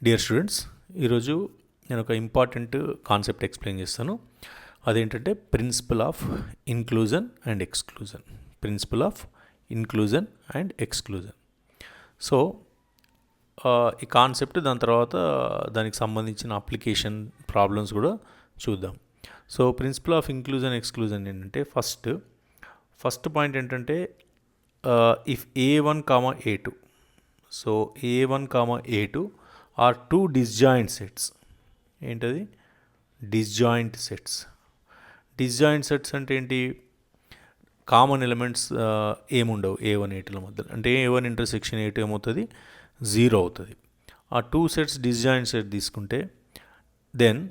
Dear students, ఈరోజు నేను ఒక ఇంపార్టెంట్ కాన్సెప్ట్ ఎక్స్ప్లెయిన్ చేస్తాను. అదేంటంటే principle of inclusion and exclusion. Principle of inclusion and exclusion. So ఈ కాన్సెప్ట్ దాని తర్వాత దానికి సంబంధించిన అప్లికేషన్ ప్రాబ్లమ్స్ కూడా చూద్దాం. So principle of inclusion exclusion ఏంటంటే ఫస్ట్ పాయింట్ ఏంటంటే if A1, A2, so A1, A2 are two disjoint sets. ఏంటది? Disjoint sets. డిస్జాయింట్ సెట్స్ అంటే ఏంటి? కామన్ ఎలిమెంట్స్ ఏముండవు A1, A2ల మధ్యలో. అంటే A1 ఇంటర్సెక్షన్ A2 ఏమవుతుంది? 0 అవుతుంది. ఆ టూ సెట్స్ డిస్జాయింట్ సెట్ తీసుకుంటే then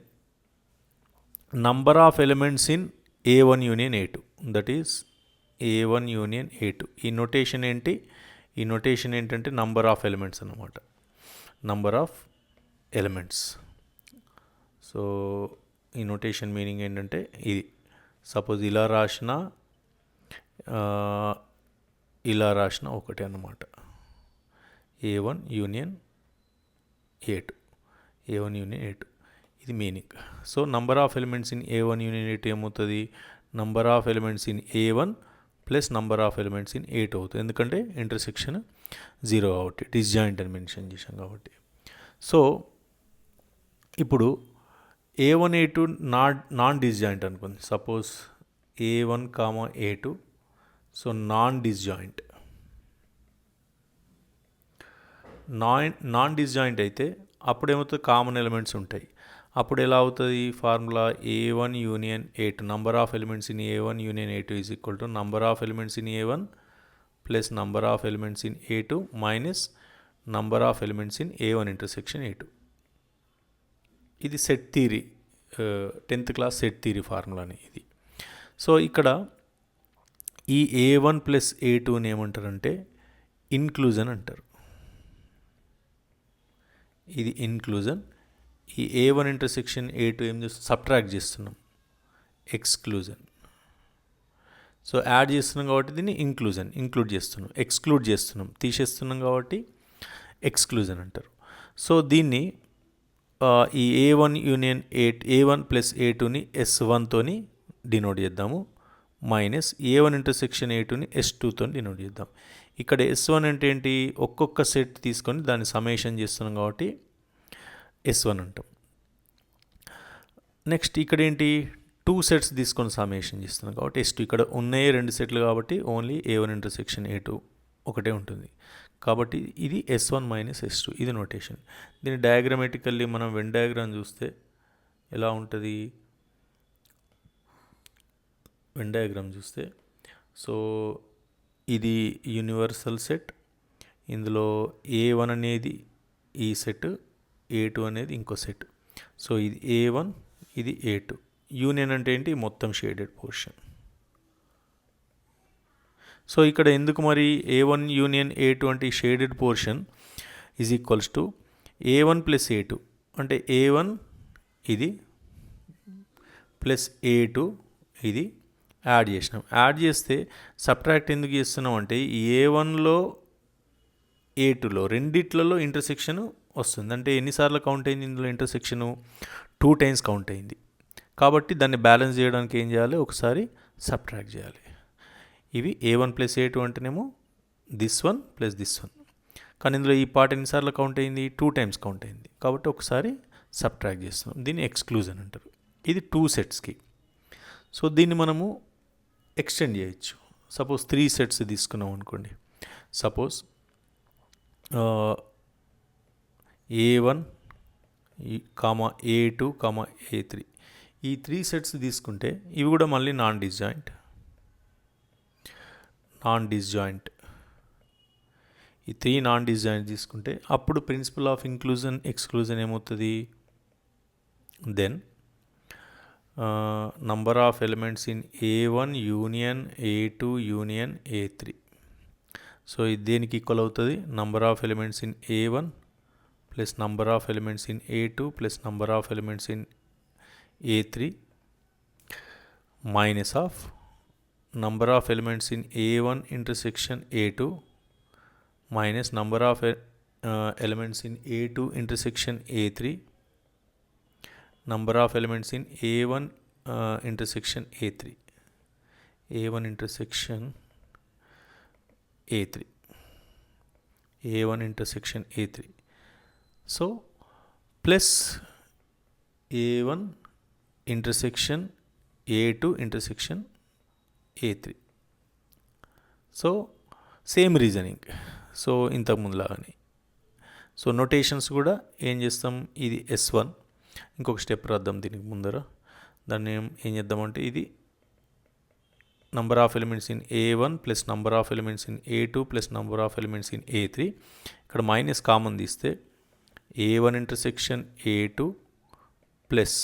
number of elements in A1 union A2, that is A1 union A2. ఈ నొటేషన్ ఏంటి? ఈ నొటేషన్ ఏంటంటే నంబర్ ఆఫ్ ఎలిమెంట్స్ అన్నమాట. Number of elements. సో ఈ నొటేషన్ మీనింగ్ ఏంటంటే ఇది. సపోజ్ ఇలా రాసిన ఒకటే అన్నమాట. A1 union A2. A1 union A2 ఇది meaning. So number of elements in A1 union A2 ఏమవుతుంది? Number of elements in A1 plus number of elements in A2 అవుతుంది. ఎందుకంటే ఇంటర్సెక్షన్ 0 కాబట్టి, డిస్జాయింట్ అని మెన్షన్ చేశాం కాబట్టి. సో ఇప్పుడు A1, A2 నాన్ డిస్జాయింట్ అనుకుంది. Suppose A1, A2 so non disjoint. Non disjoint అయితే అప్పుడు ఏమవుతుంది? కామన్ ఎలిమెంట్స్ ఉంటాయి. అప్పుడు ఎలా అవుతుంది formula? A1 union A2, number of elements in A1 union A2 is equal to number of elements in A1 plus number of elements in A2 minus number of elements in A1 intersection A2. ఇది set theory, 10th class set theory ఫార్ములాని ఇది. So ఇక్కడ ఈ A1 plus A2ని ఏమంటారంటే inclusion అంటారు. ఇది inclusion. ఈ A1 intersection A2 ఏం చేస్తున్నాం? సబ్ట్రాక్ట్ చేస్తున్నాం. ఎక్స్క్లూజన్. సో యాడ్ చేస్తున్నాం కాబట్టి దీన్ని ఇంక్లూడ్ చేస్తున్నాం. ఎక్స్క్లూడ్ చేస్తున్నాం, తీసేస్తున్నాం కాబట్టి ఎక్స్క్లూజన్ అంటారు. సో దీన్ని ఈ A1 యూనియన్ A1 ప్లస్ A2ని S1తోని డినోట్ చేద్దాము, మైనస్ A1 ఇంటర్సెక్షన్ A2ని S2తో డినోట్ చేద్దాం. ఇక్కడ S1 అంటే ఏంటి? ఒక్కొక్క సెట్ తీసుకొని దాన్ని సమేషన్ చేస్తున్నాం కాబట్టి S1 అంటాం. నెక్స్ట్ ఇక్కడ ఏంటి? టూ సెట్స్ తీసుకొని సమేషన్ చేస్తున్నాం కాబట్టి S2. ఇక్కడ ఉన్నాయి 2 సెట్లు కాబట్టి ఓన్లీ A1 ఇంటర్సెక్షన్ A2 ఒకటే ఉంటుంది. కాబట్టి ఇది S1 మైనస్ S2. ఇది నోటేషన్. దీన్ని డయాగ్రామేటికల్లీ మనం వెన్ డయాగ్రామ్ చూస్తే ఎలా ఉంటుంది? వెన్ డయాగ్రామ్ చూస్తే సో ఇది యూనివర్సల్ సెట్. ఇందులో A1 అనేది ఈ సెట్, A2 అనేది ఇంకో సెట్. సో ఇది A1, ఇది A2. యూనియన్ అంటే ఏంటి? మొత్తం షేడెడ్ పోర్షన్. సో ఇక్కడ ఎందుకు మరి A1 యూనియన్ A2 అంటే ఈ shaded portion is equals to A1 plus A2. అంటే A1 ఇది ప్లస్ A2 ఇది యాడ్ చేసినాం. యాడ్ చేస్తే సబ్ట్రాక్ట్ ఎందుకు చేస్తున్నాం అంటే A1లో A2లో రెండిట్లలో ఇంటర్సెక్షన్ వస్తుంది. అంటే ఎన్నిసార్లు కౌంట్ అయింది ఇందులో ఇంటర్సెక్షను? 2 times కౌంట్ అయింది. కాబట్టి దాన్ని బ్యాలెన్స్ చేయడానికి ఏం చేయాలి? ఒకసారి సబ్ట్రాక్ట్ చేయాలి. ఇవి A1 ప్లస్ A2 అంటేనేమో this one plus this one. కానీ ఇందులో ఈ పార్ట్ ఎన్నిసార్లు కౌంట్ అయింది? 2 times కౌంట్ అయింది. కాబట్టి ఒకసారి సబ్ట్రాక్ట్ చేస్తున్నాం. దీన్ని ఎక్స్క్లూజన్ అంటారు. ఇది 2 సెట్స్కి. సో దీన్ని మనము ఎక్స్టెండ్ చేయొచ్చు. సపోజ్ 3 సెట్స్ తీసుకున్నాం అనుకోండి. సపోజ్ A1, A2, A3 ఈ 3 సెట్స్ తీసుకుంటే ఇవి కూడా మళ్ళీ నాన్ డిస్జాయింట్. ఈ 3 నాన్ డిస్జాయింట్ తీసుకుంటే అప్పుడు ప్రిన్సిపల్ ఆఫ్ ఇంక్లూజన్ ఎక్స్క్లూజన్ ఏమవుతుంది? Then number of elements in A1 union A2 union A3. So ఇది దేనికి ఈక్వల్ అవుతుంది? Number of elements in A1 plus number of elements in A2 plus number of elements in A3 minus of number of elements in A1 intersection A2 minus number of elements in A2 intersection A3, number of elements in A1 intersection A3, A1 intersection A3, A1 intersection A3. So plus A1 intersection A2 intersection A3. So same reasoning. So ఇంతకు ముందులాగానే. So notations కూడా ఏం చేస్తాం, ఇది S1, ఇంకొక step రాద్దాం దీనికి ముందర. దాన్ని ఏం చేద్దామంటే ఇది number of elements in A1 plus number of elements in A2 plus number of elements in A3. ఇక్కడ మైనస్ కామన్ తీస్తే A1 intersection A2 plus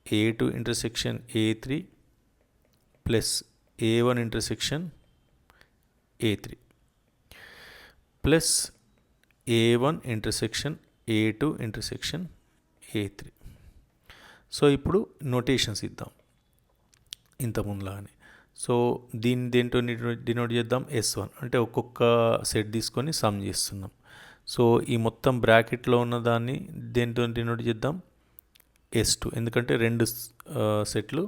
A2 intersection A3 plus A1 intersection A3 plus A1 intersection A2 intersection A3. So ఇప్పుడు notations ఇద్దాం ఇంతకుముందులానే. So దీన్ని దేంతో denote చేద్దాం, S1 అంటే ఒక్కొక్క set తీసుకొని సమ్ చేస్తున్నాం. సో ఈ మొత్తం బ్రాకెట్లో ఉన్న దాన్ని దేంతో డినోట్ చేద్దాం, S2, ఎందుకంటే రెండు సెట్లు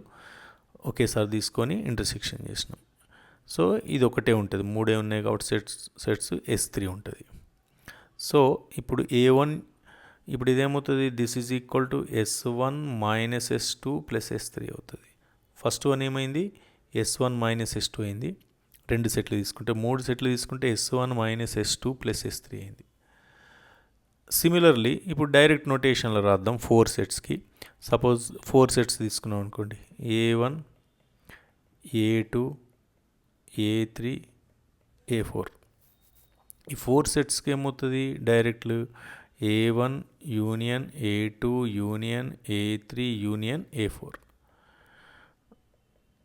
ఒకేసారి తీసుకొని ఇంటర్సెక్షన్ చేసినాం. సో ఇది ఒకటే ఉంటుంది, మూడే ఉన్నాయి కాబట్టి సెట్స్ S3 ఉంటుంది. సో ఇప్పుడు A1, ఇప్పుడు ఇదేమవుతుంది, this is equal to S1 minus S2 plus S3 అవుతుంది. ఫస్ట్ వన్ ఏమైంది, S1 మైనస్ S2 అయింది. రెండు సెట్లు తీసుకుంటే, మూడు సెట్లు తీసుకుంటే S1 minus S2 plus S3 అయింది. సిమిలర్లీ ఇప్పుడు డైరెక్ట్ నోటేషన్లో రాద్దాం 4 సెట్స్కి. సపోజ్ 4 సెట్స్ తీసుకున్నాం అనుకోండి, A1 A2 A3 A4. ఈ 4 సెట్స్కి ఏమవుతుంది, డైరెక్ట్లు A1 union A2 union A3 union A4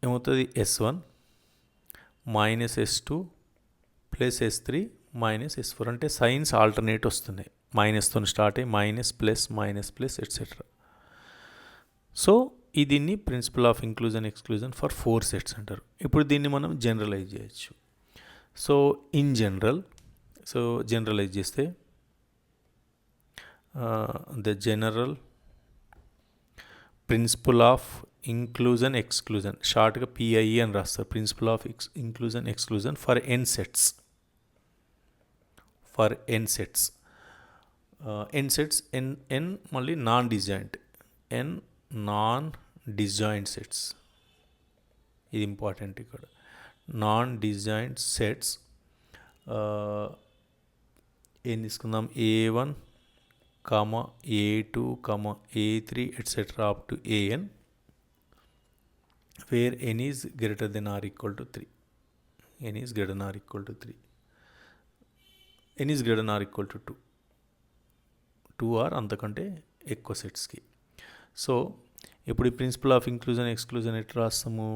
ఏమవుతుంది, S1 minus S2 plus S3 minus S4. అంటే సైన్స్ ఆల్టర్నేట్ వస్తున్నాయి, మైనస్తో స్టార్ట్ అయ్యి మైనస్ ప్లస్ ఎట్సెట్రా. సో దీన్ని principle of inclusion exclusion for 4 sets అంటారు. ఇప్పుడు దీన్ని మనం జనరలైజ్ చేయొచ్చు. So in general, so generalise చేస్తే the general principle of inclusion exclusion, షార్ట్గా PIE అని రాస్తారు, principle of inclusion exclusion for n sets. For n sets, n sets n మళ్ళీ non disjoint, n non disjoint sets. ఇది important ఇక్కడ, non disjoint sets. ఏం తీసుకుందాం, A1 A2 A3 etcetera up to AN, where n is greater than or equal to 3. n is greater than or equal to 3. n is greater than or equal to 2 or అంతకంటే ఎక్కువ సెట్స్కి. So ఇప్పుడు ఈ principal of inclusion exclusion ఎట్లా రాస్తాము,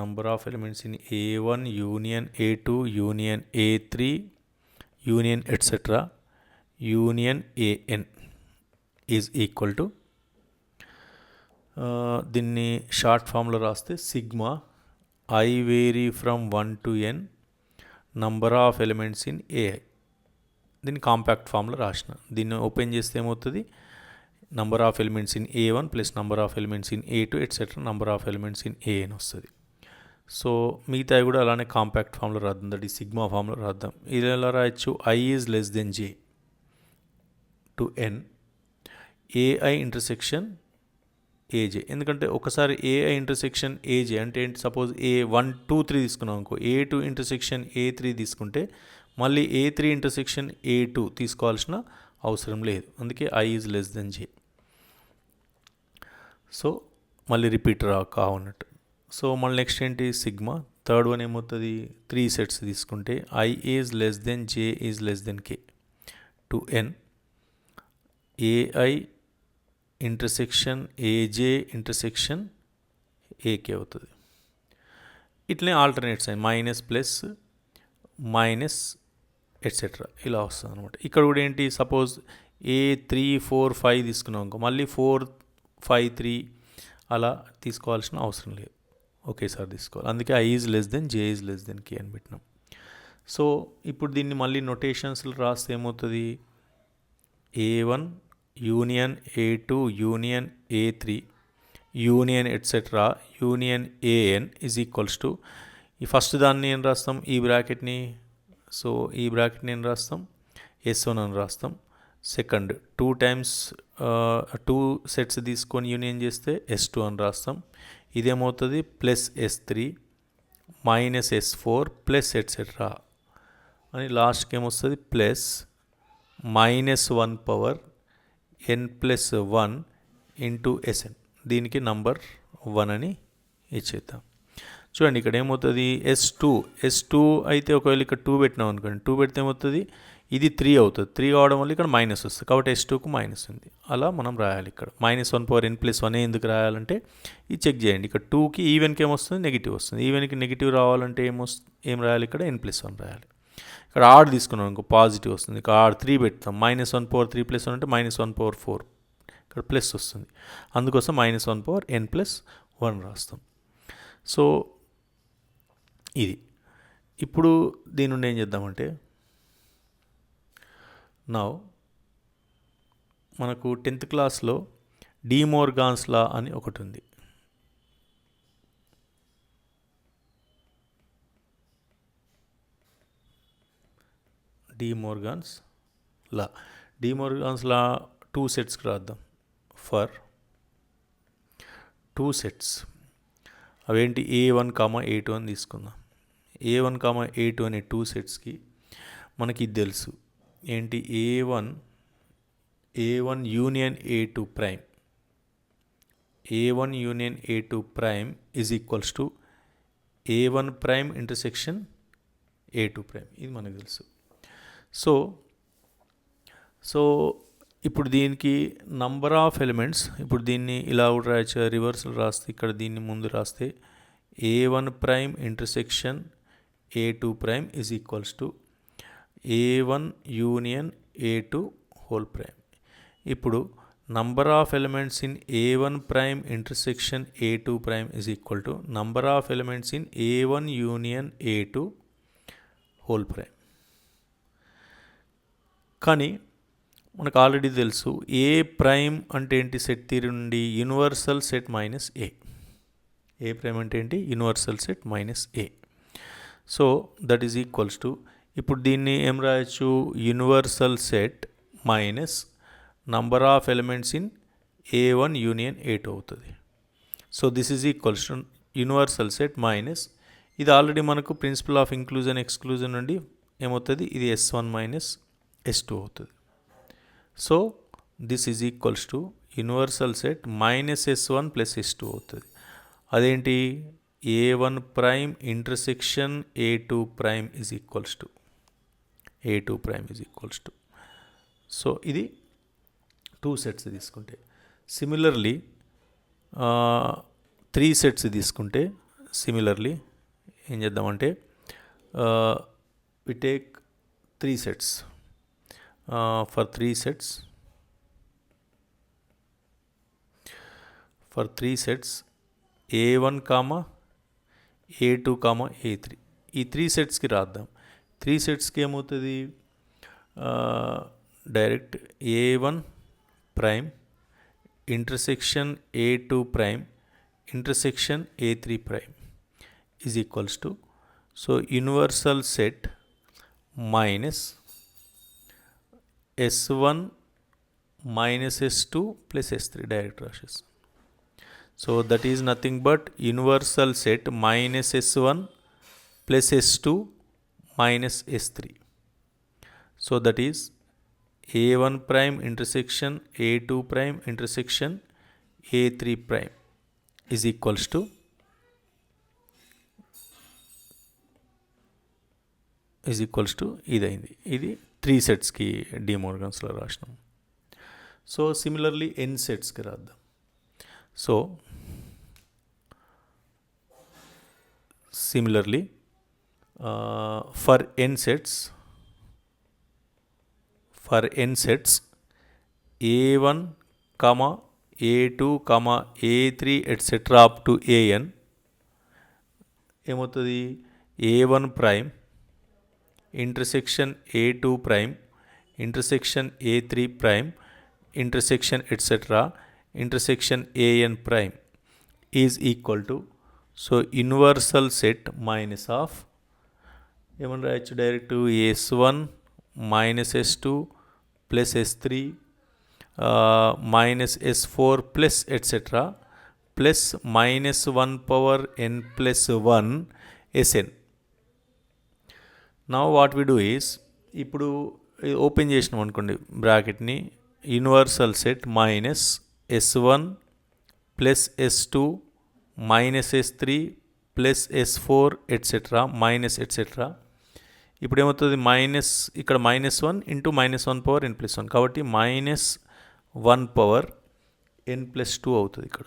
number of elements in A1 union A2 union A3 union etcetera union AN is equal to, దీన్ని short ఫామ్లో రాస్తే sigma I vary from 1 to n number of elements in AI. దీన్ని compact ఫామ్లో రాసిన. దీన్ని open చేస్తే ఏమవుతుంది, number of elements in A1 plus number of elements in A2 etcetera number of elements in AN వస్తుంది. So మిగతా కూడా అలానే కాంపాక్ట్ ఫామ్లో రాద్దాం, దట్ ఈ సిగ్మా ఫామ్లో రాద్దాం. ఇది ఎలా రాయొచ్చు, I is less than J to n AI intersection AJ. ఎందుకంటే ఒకసారి AI ఇంటర్సెక్షన్ AJ అంటే ఏంటి, సపోజ్ A1 2 3 తీసుకున్నాం అనుకో, A2 ఇంటర్సెక్షన్ A3 తీసుకుంటే మళ్ళీ A3 ఇంటర్సెక్షన్ A2 తీసుకోవాల్సిన అవసరం లేదు, అందుకే I is less than J. So మళ్ళీ రిపీట్ కావన్నట్టు. సో మళ్ళీ నెక్స్ట్ ఏంటి, సిగ్మా. థర్డ్ వన్ ఏమవుతుంది, 3 సెట్స్ తీసుకుంటే I is less than J is less than K to n AI intersection AJ intersection AK అవుతుంది. ఇట్లనే alternate sign minus plus minus etcetera ఇలా వస్తుంది అనమాట. ఇక్కడ కూడా ఏంటి, సపోజ్ A3 4 5 తీసుకున్నాం అనుకో, మళ్ళీ 4 5 3 అలా తీసుకోవాల్సిన అవసరం లేదు, ఒకేసారి తీసుకోవాలి. అందుకే I is less than J is less than K అని పెట్టినాం. సో ఇప్పుడు దీన్ని మళ్ళీ నొటేషన్స్లో రాస్తే ఏమవుతుంది, A1 union A2 union A3 union etcetera union AN is equals to, ఈ ఫస్ట్ దాన్ని ఏం రాస్తాం, ఈ బ్రాకెట్ని, సో ఈ బ్రాకెట్ని ఏం రాస్తాం, S1 అని రాస్తాం. సెకండ్ 2 టైమ్స్ 2 సెట్స్ తీసుకొని యూనియన్ చేస్తే S2 అని రాస్తాం. ఇదేమవుతుంది plus S3 minus S4 plus etcetera అని లాస్ట్కి ఏమొస్తుంది plus -1 power n+1 into Sn. దీనికి నంబర్ 1 అని ఇచ్చేద్దాం. చూడండి ఇక్కడ ఏమవుతుంది, S2 అయితే ఒకవేళ ఇక్కడ 2 పెట్టినాం అనుకోండి, 2 పెడితే ఏమవుతుంది, ఇది 3 అవుతుంది. 3 కావడం వల్ల ఇక్కడ మైనస్ వస్తుంది, కాబట్టి S2కు మైనస్ ఉంది. అలా మనం రాయాలి. ఇక్కడ -1 పవర్ n+1 ఎందుకు రాయాలంటే ఇది చెక్ చేయండి. ఇక్కడ 2కి ఈవెన్కి ఏమొస్తుంది, నెగిటివ్ వస్తుంది. ఈవెన్కి నెగిటివ్ రావాలంటే ఏం రాయాలి, ఇక్కడ n+1 రాయాలి. ఇక్కడ ఆడ్ తీసుకున్నాం ఇంకో పాజిటివ్ వస్తుంది. ఇక్కడ ఆడ్ 3 పెడతాం, -1 పవర్ 3+1 అంటే -1 పవర్ 4, ఇక్కడ ప్లస్ వస్తుంది. అందుకోసం -1 పవర్ n+1 రాస్తాం. సో ఇది ఇప్పుడు దీని నుండి ఏం చేద్దామంటే, నౌ మనకు 10th క్లాస్లో డి మోర్గాన్స్ లా అని ఒకటి ఉంది. డి మోర్గాన్స్ లా 2 సెట్స్కి రాద్దాం. ఫర్ 2 సెట్స్ అవేంటి, A1, A2 అని తీసుకుందాం. A1, A2 అనే 2 సెట్స్కి మనకి ఇది తెలుసు ఏంటి, A1 union A2 prime, A1 union A2 prime is equals to A1 prime intersection A2 prime. ఇది మనకు తెలుసు. సో ఇప్పుడు దీనికి నంబర్ ఆఫ్ ఎలిమెంట్స్, ఇప్పుడు దీన్ని ఇలా కూడా రాయచ్చు, రివర్స్లో రాస్తే ఇక్కడ దీన్ని ముందు రాస్తే A1 prime intersection A2 prime is equals to A1 union A2 whole prime. ఇప్పుడు number of elements in A1 prime intersection A2 prime is equal to number of elements in A1 union A2 whole prime. కానీ మనకు already తెలుసు A prime అంటే ఏంటి, set theory నుండి universal set minus A. A prime అంటే ఏంటి, universal set minus A. So that is equals to, ఇప్పుడు దీన్ని ఏం రాయొచ్చు, universal set minus number of elements in A1 union A2 అవుతుంది. So this is equals to universal set minus, ఇది already మనకు principal of inclusion exclusion నుండి ఏమవుతుంది, ఇది S1 మైనస్ S2 అవుతుంది. So this is equals to universal set minus S1 plus S2 అవుతుంది. అదేంటి, A1 prime intersection A2 prime is equals to A2 prime is equals to. So ఇది 2 sets తీసుకుంటే. Similarly 3 sets తీసుకుంటే similarly ఏం చేద్దామంటే, we take 3 sets. For 3 sets, A1, A2, A3, ఈ 3 సెట్స్కి రాద్దాం. 3 సెట్స్కి ఏమవుతుంది, direct A1 prime intersection A2 prime intersection A3 prime is equals to, so universal set minus S1 minus S2 plus S3 direct rashes. So that is nothing but universal set minus S1 plus S2 minus S3. So that is A1 prime intersection A2 prime intersection A3 prime is equals to ఇదైంది. ఇది 3 సెట్స్కి D మోర్గన్స్లో రాసినాం. So similarly n సెట్స్కి రాద్దాం. So similarly for n sets A1, A2, A3 etc. up to AN ఏమవుతుంది, A1 prime intersection a2 prime, intersection a3 prime, intersection etc., intersection an prime is equal to, so universal set minus of ఏమని రాయొచ్చు direct S1 minus S2 plus S3 minus S4 plus etc. plus minus 1 power n plus 1 Sn. Now what we do is, ఇప్పుడు open చేసినాం అనుకోండి బ్రాకెట్ని, universal set minus S1 plus S2 minus S3 plus S4 etcetera minus etcetera. ఇప్పుడు ఏమవుతుంది, minus ఇక్కడ -1 into -1 power n+1 కాబట్టి -1 power n+2 అవుతుంది. ఇక్కడ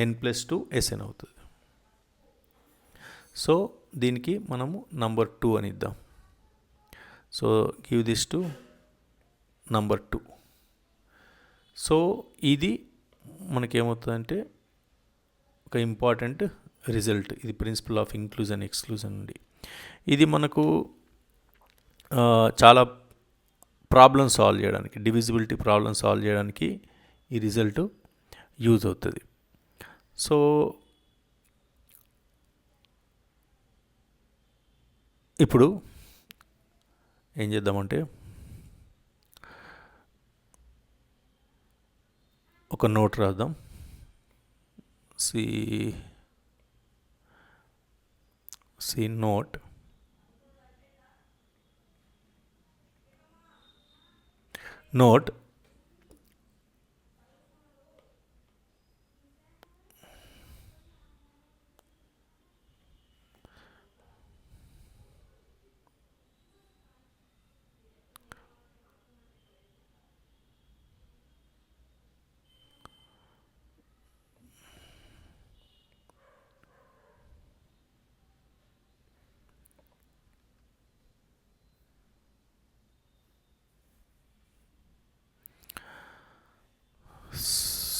n+2 Sn అవుతుంది. సో దీనికి మనము నంబర్ 2 అని ఇద్దాం. So give this to number 2. So ఇది మనకేమవుతుందంటే ఒక ఇంపార్టెంట్ రిజల్ట్. ఇది ప్రిన్సిపల్ ఆఫ్ ఇంక్లూజన్ ఎక్స్క్లూజన్ నుండి ఇది మనకు చాలా ప్రాబ్లమ్ సాల్వ్ చేయడానికి, డివిజిబిలిటీ ప్రాబ్లమ్ సాల్వ్ చేయడానికి ఈ రిజల్ట్ యూజ్ అవుతుంది. సో ఇప్పుడు ఏం చేద్దామంటే ఒక నోట్ రాద్దాం. సి నోట్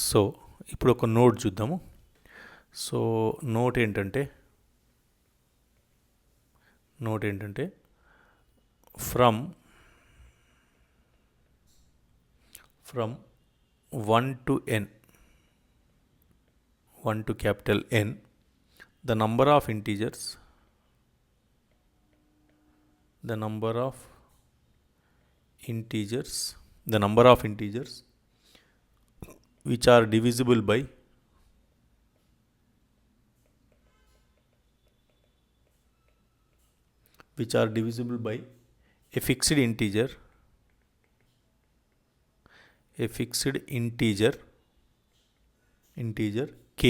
సో ఇప్పుడు ఒక నోట్ చూద్దాము. సో నోట్ ఏంటంటే from 1 to n, 1 to capital N, the number of integers which are divisible by a fixed integer k,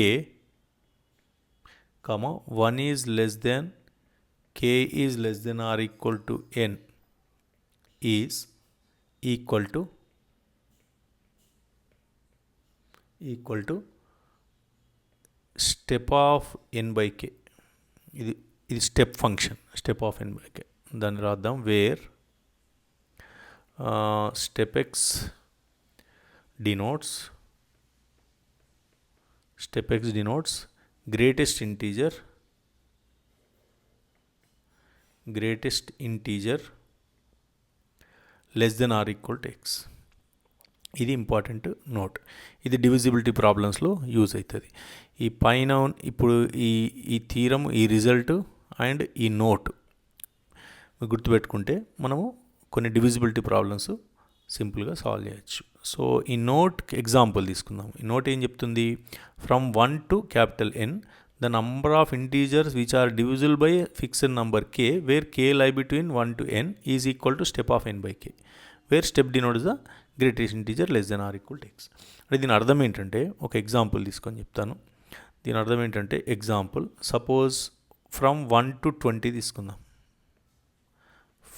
comma 1 is less than k is less than or equal to n is equal to step of n by k. ఇది step function, step of n by k. దాన్ని రాద్దాం. Where step x denotes greatest integer less than or equal to x. ఇది important note. ఇది divisibility ప్రాబ్లమ్స్లో use అవుతుంది. ఈ పైన ఇప్పుడు ఈ థీరం, ఈ రిజల్ట్ అండ్ ఈ నోట్ గుర్తుపెట్టుకుంటే మనము కొన్ని డివిజిబిలిటీ ప్రాబ్లమ్స్ సింపుల్గా సాల్వ్ చేయొచ్చు. సో ఈ నోట్ ఎగ్జాంపుల్ తీసుకుందాం. ఈ నోట్ ఏం చెప్తుంది, from 1 to capital N the number of integers which are divisible by a fixed number k where k lie between 1 to n is equal to step of n by k, where step denotes the greatest integer less than or equal to x. అంటే దీని అర్థం ఏంటంటే, ఒక example తీసుకొని చెప్తాను. దీని అర్థం ఏంటంటే, ఎగ్జాంపుల్ సపోజ్ ఫ్రమ్ 1 to 20 తీసుకుందాం.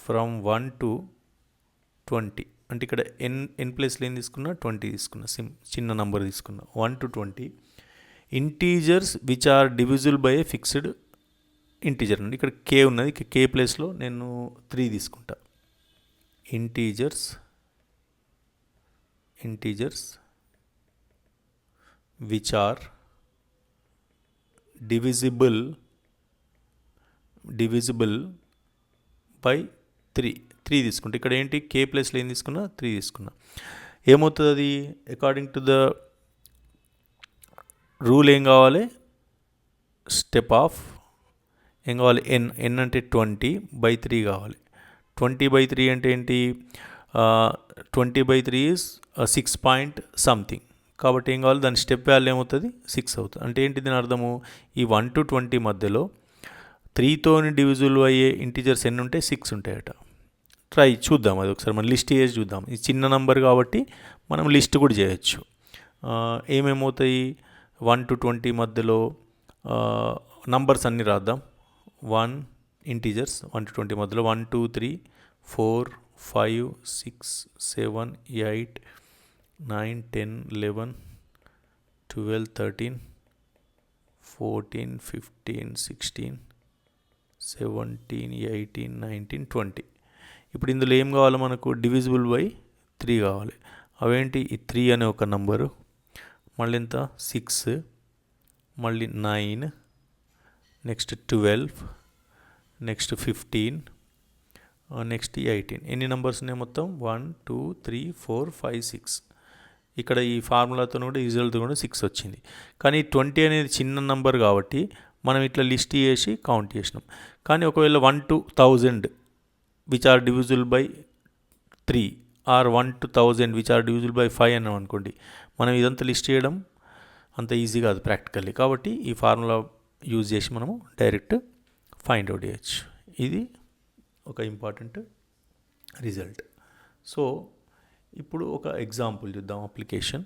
ఫ్రమ్ 1 to 20 అంటే ఇక్కడ n ప్లేస్లో ఏం తీసుకున్నా, 20 తీసుకున్నా, చిన్న నంబర్ తీసుకున్నా. 1 to 20 integers which are divisible by a fixed integer అండి. ఇక్కడ k ఉన్నది, k ప్లేస్లో నేను 3 తీసుకుంటా. Integers which are divisible by three తీసుకుంటే ఇక్కడ ఏంటి కే ప్లస్లో ఏం తీసుకున్నా 3 తీసుకున్నా. ఏమవుతుంది అది అకార్డింగ్ టు ద రూల్ ఏం కావాలి స్టెప్ ఆఫ్ ఏం కావాలి ఎన్ అంటే 20/3 కావాలి. 20/3 అంటే ఏంటి 20/3 ఈజ్ 6 పాయింట్ సంథింగ్. కాబట్టి ఏం కావాలి దాని స్టెప్ వాల్యూ ఏమవుతుంది 6 అవుతుంది. అంటే ఏంటి దీని అర్థము ఈ 1 to 20 మధ్యలో 3తోని డివిజిబుల్ అయ్యే ఇంటీజర్స్ ఎన్ని ఉంటాయి 6 ఉంటాయట. ట్రై చూద్దాం అది ఒకసారి మనం లిస్ట్ చేసి చూద్దాం. ఇది చిన్న నంబర్ కాబట్టి మనం లిస్ట్ కూడా చేయొచ్చు. ఏమేమవుతాయి 1 to 20 మధ్యలో నంబర్స్ అన్నీ రాద్దాం. 1 ఇంటీజర్స్ 1 to 20 మధ్యలో 1 2 3 4 5 6 7 8 9 10 11 12 13 14 15 16 17 18 19 20. ఇప్పుడు ఇందులో ఏం కావాలి మనకు డివిజిబుల్ బై 3 కావాలి. అవేంటి ఈ 3 అనే ఒక నంబరు, మళ్ళీ ఎంత 6, మళ్ళీ 9, నెక్స్ట్ 12, నెక్స్ట్ 15, నెక్స్ట్ 18. ఎన్ని నెంబర్స్ ఉన్నాయి మొత్తం 1 2 3 4 5 6. ఇక్కడ ఈ ఫార్ములాతో కూడా రిజల్ట్ కూడా 6 వచ్చింది. కానీ 20 అనేది చిన్న నంబర్ కాబట్టి మనం ఇట్లా లిస్ట్ చేసి కౌంట్ చేసినాం. కానీ ఒకవేళ 1 to 1000 which are divisible by 3 or 1 to 1000 which are divisible by 5 అన్నాం అనుకోండి, మనం ఇదంతా లిస్ట్ చేయడం అంత ఈజీ కాదు ప్రాక్టికల్లీ. కాబట్టి ఈ ఫార్ములా యూజ్ చేసి మనము డైరెక్ట్ ఫైండ్ అవుట్ చేయొచ్చు. ఇది ఒక ఇంపార్టెంట్ రిజల్ట్. సో ఇప్పుడు ఒక ఎగ్జాంపుల్ చూద్దాం అప్లికేషన్.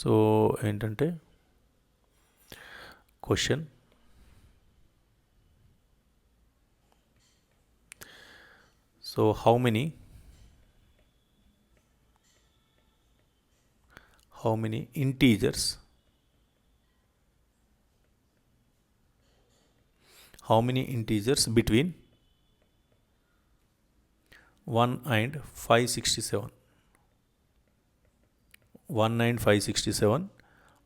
సో ఏంటంటే question so how many integers between 1 and 567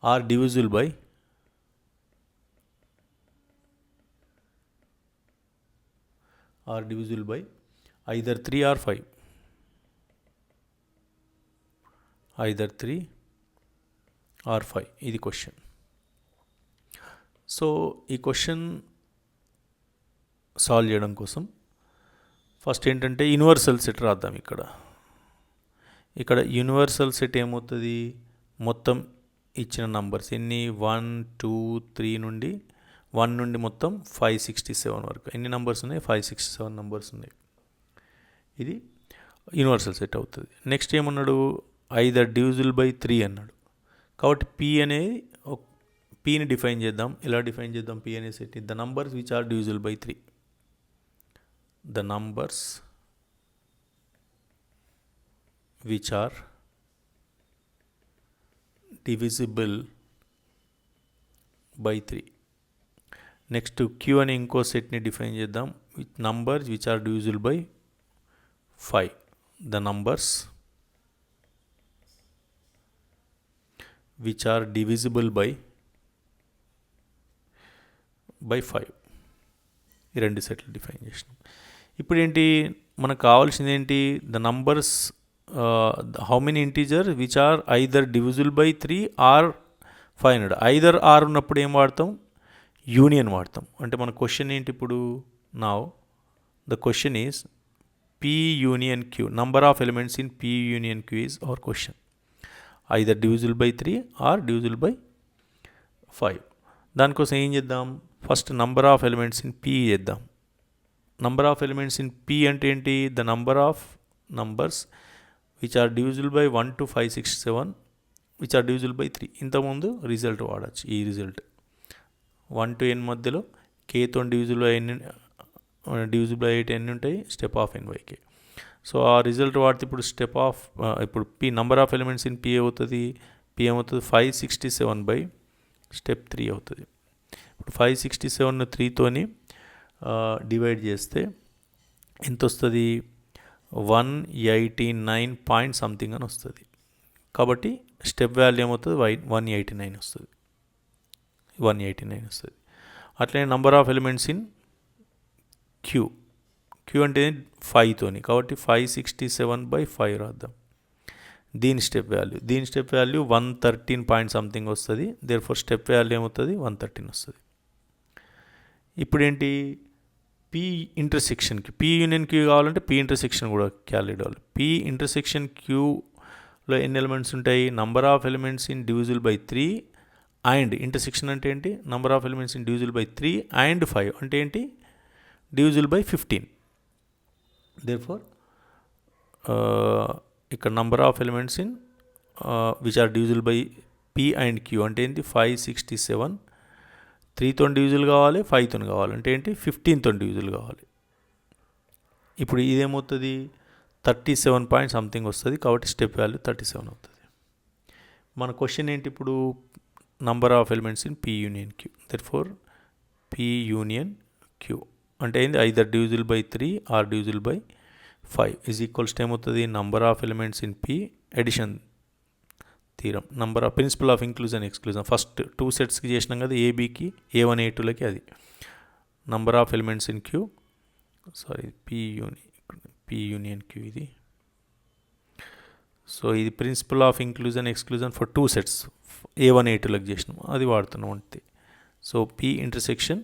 are divisible by either 3 or 5. Either 3 or 5. ఇది క్వశ్చన్. సో ఈ క్వశ్చన్ సాల్వ్ చేయడం కోసం ఫస్ట్ ఏంటంటే యూనివర్సల్ సెట్ రాద్దాం. ఇక్కడ యూనివర్సల్ సెట్ ఏమవుతుంది మొత్తం ఇచ్చిన నంబర్స్ ఎన్ని 1 2 3 నుండి 1 నుండి మొత్తం 567 వరకు ఎన్ని నంబర్స్ ఉన్నాయి 567 నంబర్స్ ఉన్నాయి. ఇది యూనివర్సల్ సెట్ అవుతుంది. నెక్స్ట్ ఏమన్నాడు ఐదర్ డివిజిబుల్ బై 3 అన్నాడు. కాబట్టి పి అనేది పీని డిఫైన్ చేద్దాం. ఎలా డిఫైన్ చేద్దాం పి అనే set the numbers which are divisible by 3. The numbers which are divisible by 3. Next Q అనే ఇంకో సెట్ని డిఫైన్ చేద్దాం. With numbers which are divisible by 5. The numbers which are divisible by 5. ఈ రెండు సెట్లు డిఫైన్ చేసినాం. ఇప్పుడు ఏంటి మనకు కావాల్సింది ఏంటి the numbers how many integer which are either divisible by 3 or 500. Either or ఉన్నప్పుడు ఏం వాడతాం యూనియన్ వాడతాం. అంటే మన క్వశ్చన్ ఏంటి ఇప్పుడు now the question is P union Q. Number of elements in P union Q is our question. Either divisible by 3 or divisible by 5. దానికోసం ఏం చేద్దాం first number of elements in P చేద్దాం. Number of elements in P అంటే ఏంటి the number of numbers which are divisible by 1 to 567 which are divisible by 3. ఇంతకుముందు result వాడచ్చు. ఈ result 1 to n మధ్యలో Kతో డివిజిబుల్ బై డివిజిబుల్ బై 8 ఎన్ని ఉంటాయి step of n by k. So ఆ result వాడితే ఇప్పుడు స్టెప్ ఆఫ్ ఇప్పుడు P number of elements in P అవుతుంది. P ఏమవుతుంది 567 బై స్టెప్ 3 అవుతుంది. ఇప్పుడు 567ను 3తోని డివైడ్ చేస్తే ఎంత వస్తుంది 189 పాయింట్ సంథింగ్ అని వస్తుంది. కాబట్టి స్టెప్ వాల్యూ ఏమవుతుంది 189 వస్తుంది. 189 వస్తుంది. అట్లనే number of elements in Q అంటే 5తోని, కాబట్టి 567/5 రాద్దాం. దీని స్టెప్ వాల్యూ 113 పాయింట్ సంథింగ్ వస్తుంది. దేర్ ఫోర్ స్టెప్ వాల్యూ ఏమవుతుంది, 113 వస్తుంది. ఇప్పుడు ఏంటి, పీ ఇంటర్సెక్షన్కి పీ యూనియన్ క్యూ కావాలంటే పీ ఇంటర్సెక్షన్ కూడా క్యాలిక్యులేట్ అవ్వాలి. పీ ఇంటర్సెక్షన్ క్యూలో ఎన్ని ఎలిమెంట్స్ ఉంటాయి, number of elements in divisible by 3 and intersection అంటే ఏంటి, number of elements in divisible by 3 and 5 అంటే ఏంటి, డివిజిబుల్ బై 15. దేర్ ఫోర్ ఇక్కడ number of elements in which are divisible by P and Q అంటే ఏంటి, 567. 3తో divisible కావాలి, 5తో కావాలి అంటే ఏంటి, 15తో డివిజిబుల్ కావాలి. ఇప్పుడు ఇదేమవుతుంది, 37 పాయింట్ సంథింగ్ వస్తుంది, కాబట్టి స్టెప్ వాల్యూ 37 అవుతుంది. మన క్వశ్చన్ ఏంటి ఇప్పుడు, number of elements in P union Q. Therefore P union Q అంటే ఏంది, either divisible by 3 or divisible by 5 is equals to ఏమవుతుంది, number of elements in P addition theorem, number of principle of inclusion exclusion. First 2 సెట్స్కి చేసినాం కదా, ఏబీకి A1 A2లకి, అది number of elements in Q, sorry P union Q ఇది. So ఇది principle of inclusion exclusion for 2 sets A1 A2లకి చేసినాం, అది వాడుతున్నాం అంతే. So P intersection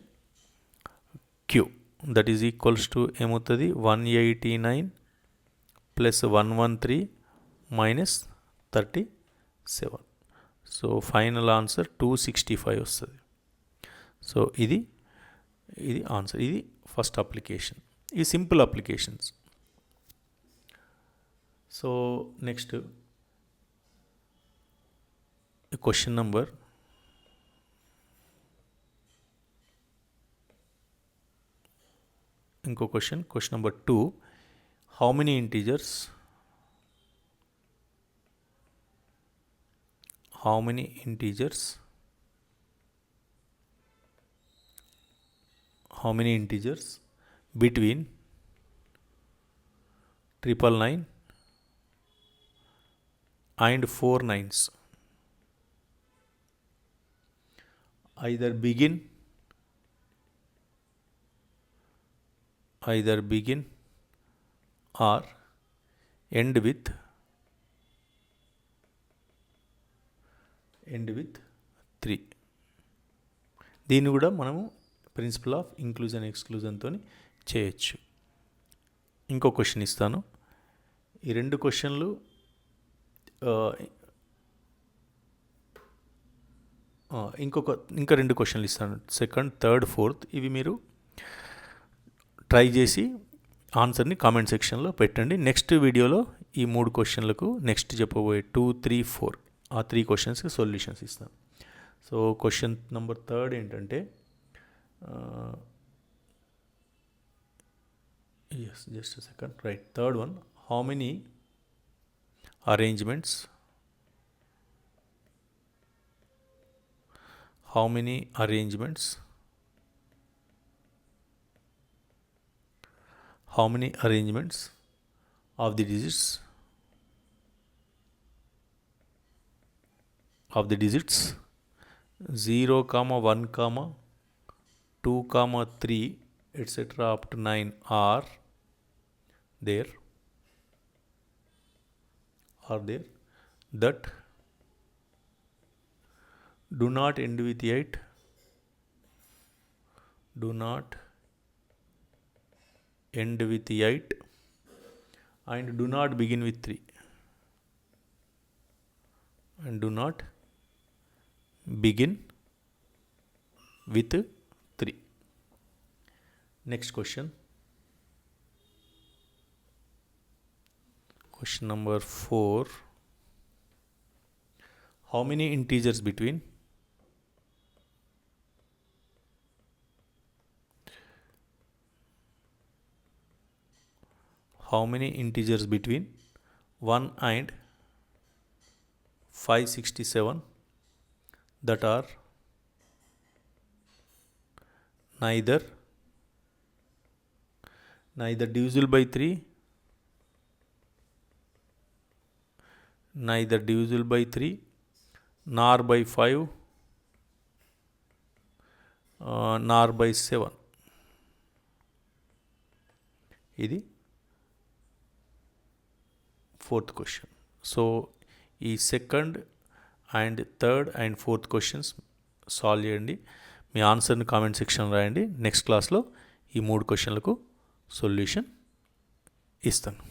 Q that is equals to ఏమవుతుంది, 189 plus 113 minus 37. So final answer 265 వస్తుంది. సో ఇది ఆన్సర్. ఇది ఫస్ట్ అప్లికేషన్. ఇది simple applications. So next question number ఇంకో question number 2. How many integers between 999 and 4 9s either begin or end with 3. దీన్ని కూడా మనము principal of inclusion ఎక్స్క్లూజన్తో చేయొచ్చు. ఇంకో క్వశ్చన్ ఇస్తాను. ఈ 2 క్వశ్చన్లు ఇంకా 2 క్వశ్చన్లు ఇస్తాను, సెకండ్, థర్డ్, ఫోర్త్. ఇవి మీరు ట్రై చేసి ఆన్సర్ని కామెంట్ సెక్షన్లో పెట్టండి. నెక్స్ట్ వీడియోలో ఈ 3 క్వశ్చన్లకు నెక్స్ట్ చెప్పబోయే 2, 3, 4 ఆ 3 క్వశ్చన్స్కి సొల్యూషన్స్ ఇస్తాను. సో క్వశ్చన్ నెంబర్ 3 ఏంటంటే, just a second, right, third one, how many arrangements of the digits 0, 1, 2, 3 etc. up to 9 are there that do not end with 8 and do not begin with 3 Next question number 4. How many integers between 1 and 567 that are neither divisible by 3 nor by 5 nor by 7. ఇది fourth question. So ఈ second and third and fourth questions solve చేయండి. మీ ఆన్సర్ని comment section రాయండి. Next క్లాస్లో ఈ 3 క్వశ్చన్లకు solution ఇస్తాను.